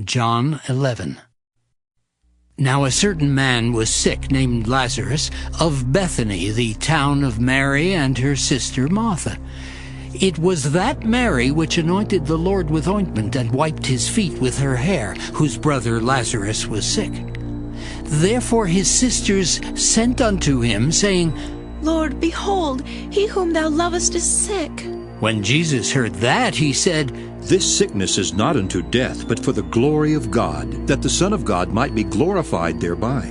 John 11. Now a certain man was sick, named Lazarus, of Bethany, the town of Mary and her sister Martha. It was that Mary which anointed the Lord with ointment and wiped his feet with her hair, whose brother Lazarus was sick. Therefore his sisters sent unto him, saying, Lord, behold, he whom thou lovest is sick. When Jesus heard that, he said, This sickness is not unto death, but for the glory of God, that the Son of God might be glorified thereby.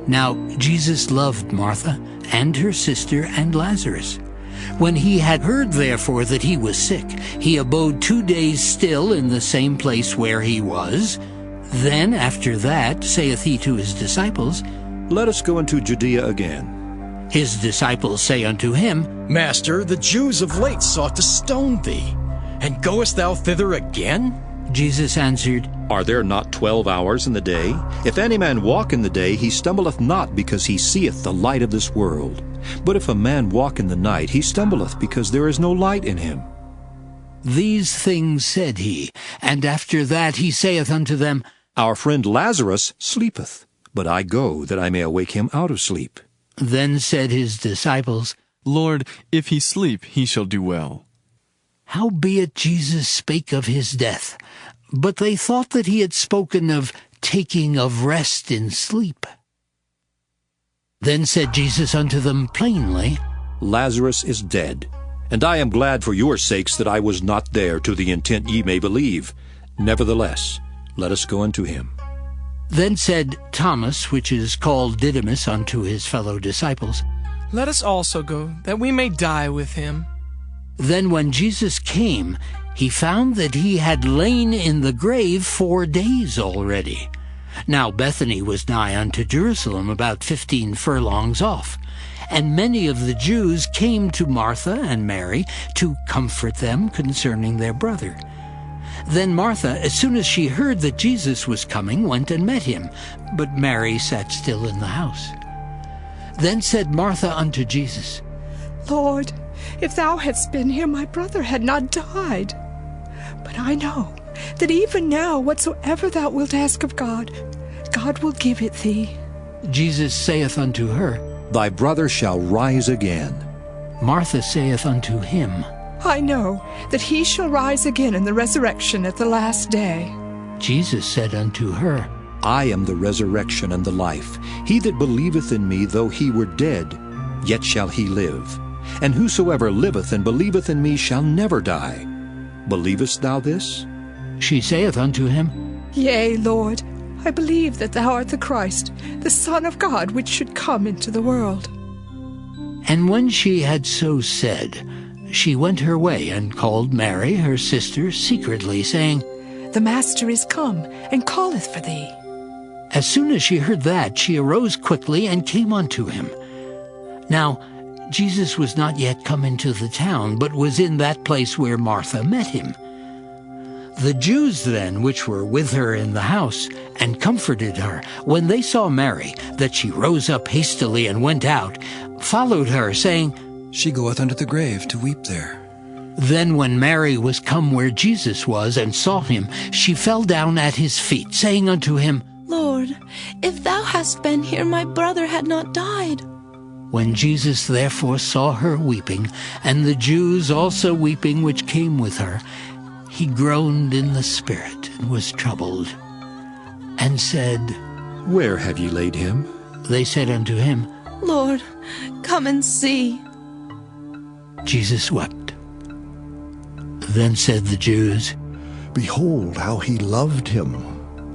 Now Jesus loved Martha and her sister and Lazarus. When he had heard therefore that he was sick, he abode 2 days still in the same place where he was. Then after that saith he to his disciples, Let us go into Judea again. His disciples say unto him, Master, the Jews of late sought to stone thee, and goest thou thither again? Jesus answered, Are there not 12 hours in the day? If any man walk in the day, he stumbleth not, because he seeth the light of this world. But if a man walk in the night, he stumbleth, because there is no light in him. These things said he, and after that he saith unto them, Our friend Lazarus sleepeth, but I go that I may awake him out of sleep. Then said his disciples, Lord, if he sleep, he shall do well. Howbeit Jesus spake of his death, but they thought that he had spoken of taking of rest in sleep. Then said Jesus unto them plainly, Lazarus is dead, and I am glad for your sakes that I was not there, to the intent ye may believe. Nevertheless, let us go unto him. Then said Thomas, which is called Didymus, unto his fellow disciples, Let us also go, that we may die with him. Then when Jesus came, he found that he had lain in the grave 4 days already. Now Bethany was nigh unto Jerusalem, about 15 furlongs off. And many of the Jews came to Martha and Mary to comfort them concerning their brother. Then Martha, as soon as she heard that Jesus was coming, went and met him, but Mary sat still in the house. Then said Martha unto Jesus, Lord, if thou hadst been here, my brother had not died. But I know that even now whatsoever thou wilt ask of God, God will give it thee. Jesus saith unto her, Thy brother shall rise again. Martha saith unto him, I know that he shall rise again in the resurrection at the last day. Jesus said unto her, I am the resurrection and the life. He that believeth in me, though he were dead, yet shall he live. And whosoever liveth and believeth in me shall never die. Believest thou this? She saith unto him, Yea, Lord, I believe that thou art the Christ, the Son of God, which should come into the world. And when she had so said, she went her way and called Mary, her sister, secretly, saying, The Master is come, and calleth for thee. As soon as she heard that, she arose quickly and came unto him. Now Jesus was not yet come into the town, but was in that place where Martha met him. The Jews then, which were with her in the house, and comforted her, when they saw Mary, that she rose up hastily and went out, followed her, saying, She goeth unto the grave to weep there. Then when Mary was come where Jesus was, and saw him, she fell down at his feet, saying unto him, Lord, if thou hadst been here, my brother had not died. When Jesus therefore saw her weeping, and the Jews also weeping which came with her, he groaned in the spirit, and was troubled, and said, Where have ye laid him? They said unto him, Lord, come and see. Jesus wept. Then said the Jews, Behold how he loved him.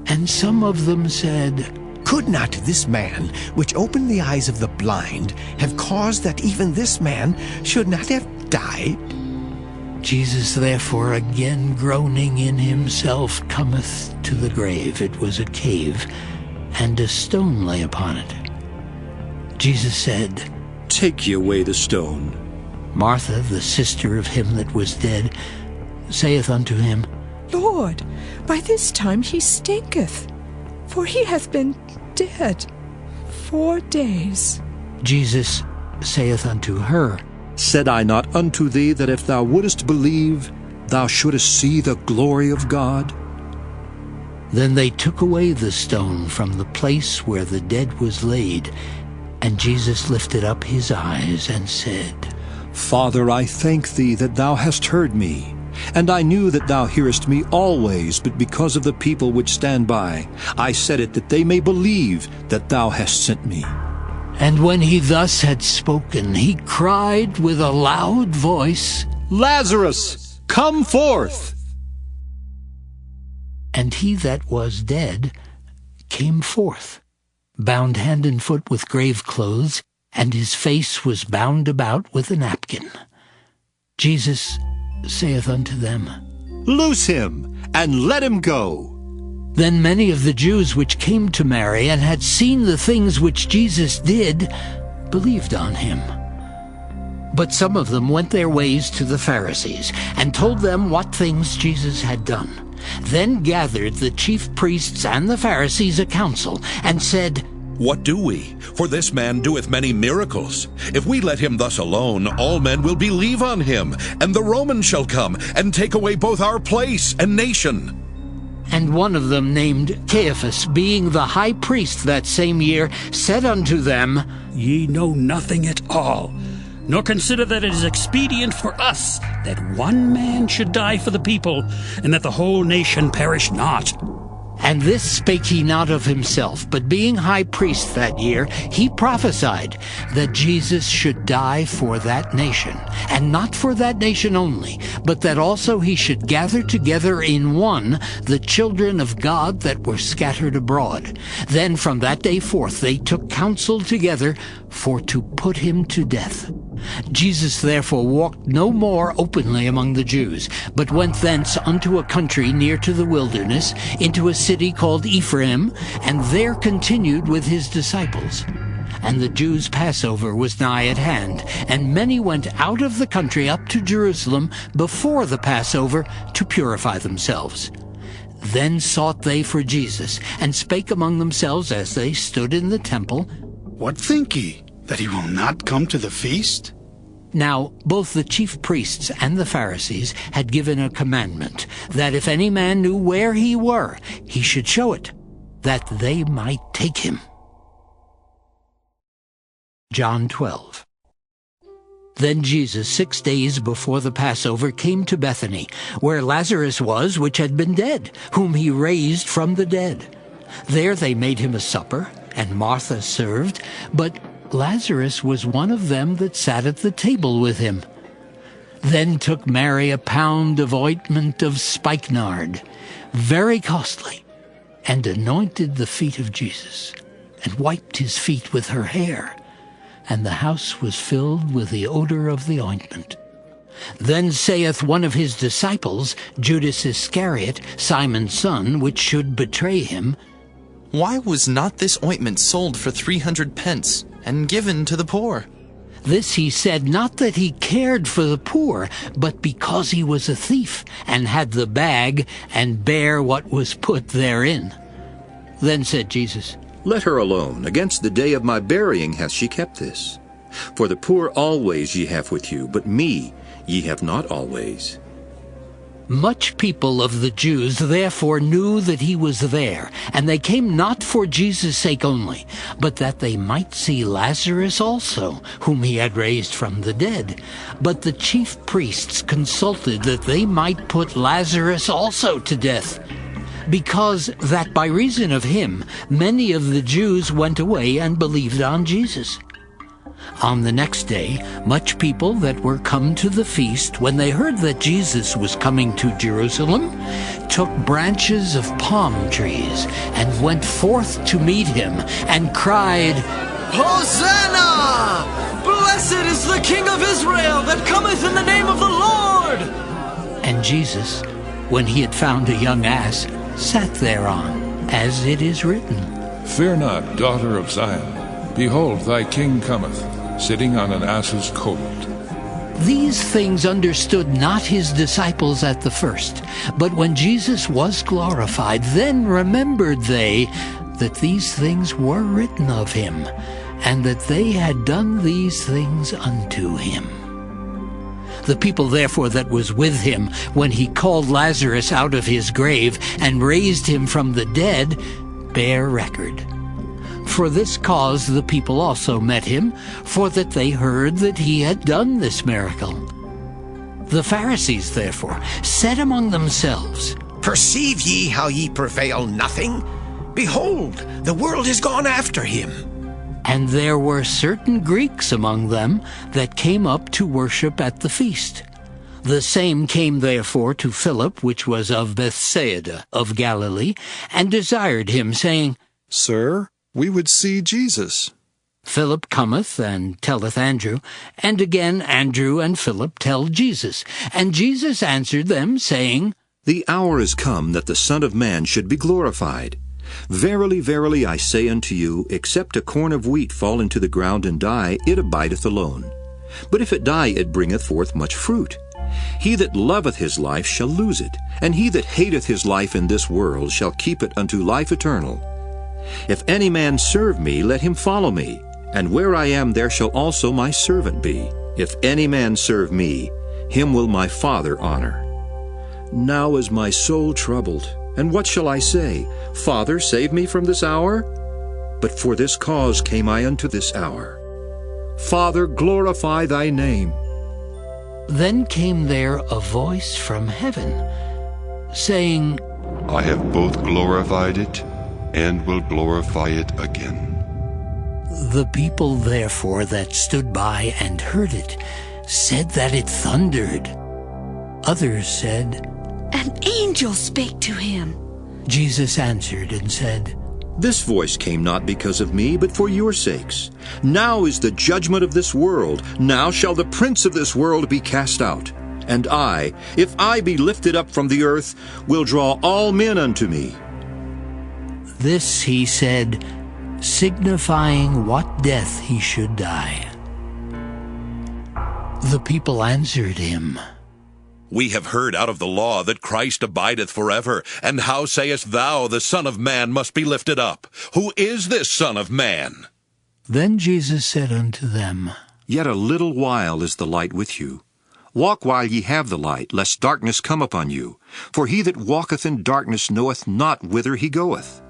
And some of them said, Could not this man, which opened the eyes of the blind, have caused that even this man should not have died? Jesus therefore, again groaning in himself, cometh to the grave. It was a cave, and a stone lay upon it. Jesus said, Take ye away the stone. Martha, the sister of him that was dead, saith unto him, Lord, by this time he stinketh, for he hath been dead 4 days. Jesus saith unto her, Said I not unto thee that if thou wouldest believe, thou shouldest see the glory of God? Then they took away the stone from the place where the dead was laid, and Jesus lifted up his eyes and said, Father, I thank thee that thou hast heard me. And I knew that thou hearest me always, but because of the people which stand by, I said it that they may believe that thou hast sent me. And when he thus had spoken, he cried with a loud voice, Lazarus, come forth! And he that was dead came forth, bound hand and foot with grave clothes, and his face was bound about with a napkin. Jesus saith unto them, Loose him, and let him go. Then many of the Jews which came to Mary and had seen the things which Jesus did believed on him. But some of them went their ways to the Pharisees, and told them what things Jesus had done. Then gathered the chief priests and the Pharisees a council, and said, What do we? For this man doeth many miracles. If we let him thus alone, all men will believe on him, and the Romans shall come, and take away both our place and nation. And one of them, named Caiaphas, being the high priest that same year, said unto them, Ye know nothing at all, nor consider that it is expedient for us that one man should die for the people, and that the whole nation perish not. And this spake he not of himself, but being high priest that year, he prophesied that Jesus should die for that nation, and not for that nation only, but that also he should gather together in one the children of God that were scattered abroad. Then from that day forth they took counsel together for to put him to death. Jesus therefore walked no more openly among the Jews, but went thence unto a country near to the wilderness, into a city called Ephraim, and there continued with his disciples. And the Jews' Passover was nigh at hand, and many went out of the country up to Jerusalem before the Passover to purify themselves. Then sought they for Jesus, and spake among themselves as they stood in the temple, What think ye? That he will not come to the feast? Now both the chief priests and the Pharisees had given a commandment, that if any man knew where he were, he should show it, that they might take him. John 12. Then Jesus 6 days before the Passover came to Bethany, where Lazarus was, which had been dead, whom he raised from the dead. There they made him a supper, and Martha served, but Lazarus was one of them that sat at the table with him. Then took Mary a pound of ointment of spikenard, very costly, and anointed the feet of Jesus, and wiped his feet with her hair, and the house was filled with the odor of the ointment. Then saith one of his disciples, Judas Iscariot, Simon's son, which should betray him, Why was not this ointment sold for 300 pence, and given to the poor? This he said not that he cared for the poor, but because he was a thief, and had the bag, and bare what was put therein. Then said Jesus, Let her alone. Against the day of my burying hath she kept this. For the poor always ye have with you, but me ye have not always. Much people of the Jews therefore knew that he was there, and they came not for Jesus' sake only, but that they might see Lazarus also, whom he had raised from the dead. But the chief priests consulted that they might put Lazarus also to death, because that by reason of him many of the Jews went away and believed on Jesus. On the next day, much people that were come to the feast, when they heard that Jesus was coming to Jerusalem, took branches of palm trees, and went forth to meet him, and cried, Hosanna! Blessed is the King of Israel that cometh in the name of the Lord! And Jesus, when he had found a young ass, sat thereon, as it is written, Fear not, daughter of Zion. Behold, thy king cometh, sitting on an ass's colt. These things understood not his disciples at the first, but when Jesus was glorified, then remembered they that these things were written of him, and that they had done these things unto him. The people therefore that was with him, when he called Lazarus out of his grave and raised him from the dead, bear record. For this cause the people also met him, for that they heard that he had done this miracle. The Pharisees therefore said among themselves, Perceive ye how ye prevail nothing? Behold, the world is gone after him. And there were certain Greeks among them that came up to worship at the feast. The same came therefore to Philip, which was of Bethsaida of Galilee, and desired him, saying, Sir, we would see Jesus. Philip cometh and telleth Andrew, and again Andrew and Philip tell Jesus. And Jesus answered them, saying, The hour is come that the Son of Man should be glorified. Verily, verily, I say unto you, except a corn of wheat fall into the ground and die, it abideth alone. But if it die, it bringeth forth much fruit. He that loveth his life shall lose it, and he that hateth his life in this world shall keep it unto life eternal. If any man serve me, let him follow me, and where I am there shall also my servant be. If any man serve me, him will my Father honor. Now is my soul troubled, and what shall I say? Father, save me from this hour? But for this cause came I unto this hour. Father, glorify thy name. Then came there a voice from heaven, saying, I have both glorified it, and will glorify it again. The people therefore that stood by and heard it said that it thundered. Others said, An angel spake to him. Jesus answered and said, This voice came not because of me, but for your sakes. Now is the judgment of this world. Now shall the prince of this world be cast out. And I, if I be lifted up from the earth, will draw all men unto me. This he said, signifying what death he should die. The people answered him, We have heard out of the law that Christ abideth forever. And how sayest thou, the Son of Man must be lifted up? Who is this Son of Man? Then Jesus said unto them, Yet a little while is the light with you. Walk while ye have the light, lest darkness come upon you. For he that walketh in darkness knoweth not whither he goeth.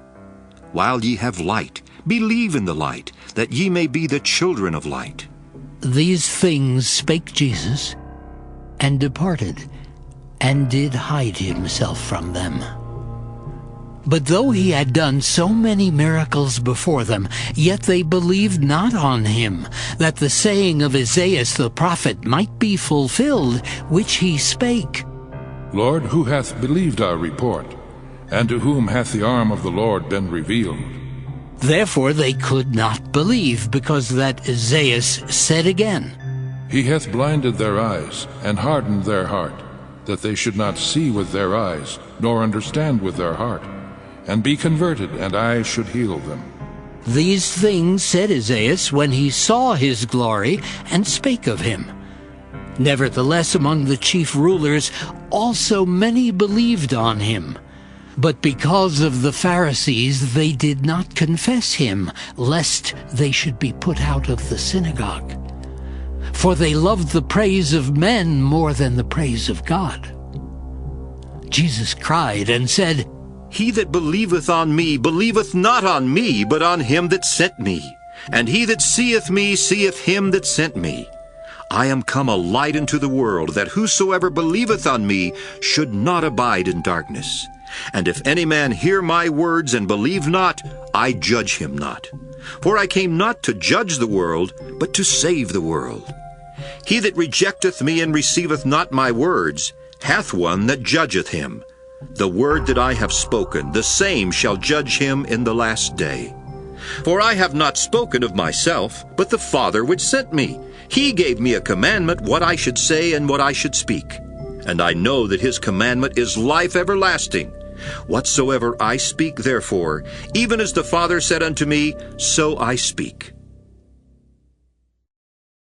While ye have light, believe in the light, that ye may be the children of light. These things spake Jesus, and departed, and did hide himself from them. But though he had done so many miracles before them, yet they believed not on him, that the saying of Isaiah the prophet might be fulfilled, which he spake, Lord, who hath believed our report? And to whom hath the arm of the Lord been revealed? Therefore they could not believe, because that Isaiah said again, He hath blinded their eyes, and hardened their heart, that they should not see with their eyes, nor understand with their heart, and be converted, and I should heal them. These things said Isaiah when he saw his glory, and spake of him. Nevertheless among the chief rulers also many believed on him. But because of the Pharisees they did not confess him, lest they should be put out of the synagogue. For they loved the praise of men more than the praise of God. Jesus cried and said, He that believeth on me believeth not on me, but on him that sent me. And he that seeth me seeth him that sent me. I am come a light into the world, that whosoever believeth on me should not abide in darkness. And if any man hear my words and believe not, I judge him not. For I came not to judge the world, but to save the world. He that rejecteth me and receiveth not my words hath one that judgeth him. The word that I have spoken, the same shall judge him in the last day. For I have not spoken of myself, but the Father which sent me. He gave me a commandment what I should say and what I should speak. And I know that his commandment is life everlasting. Whatsoever I speak, therefore, even as the Father said unto me, so I speak.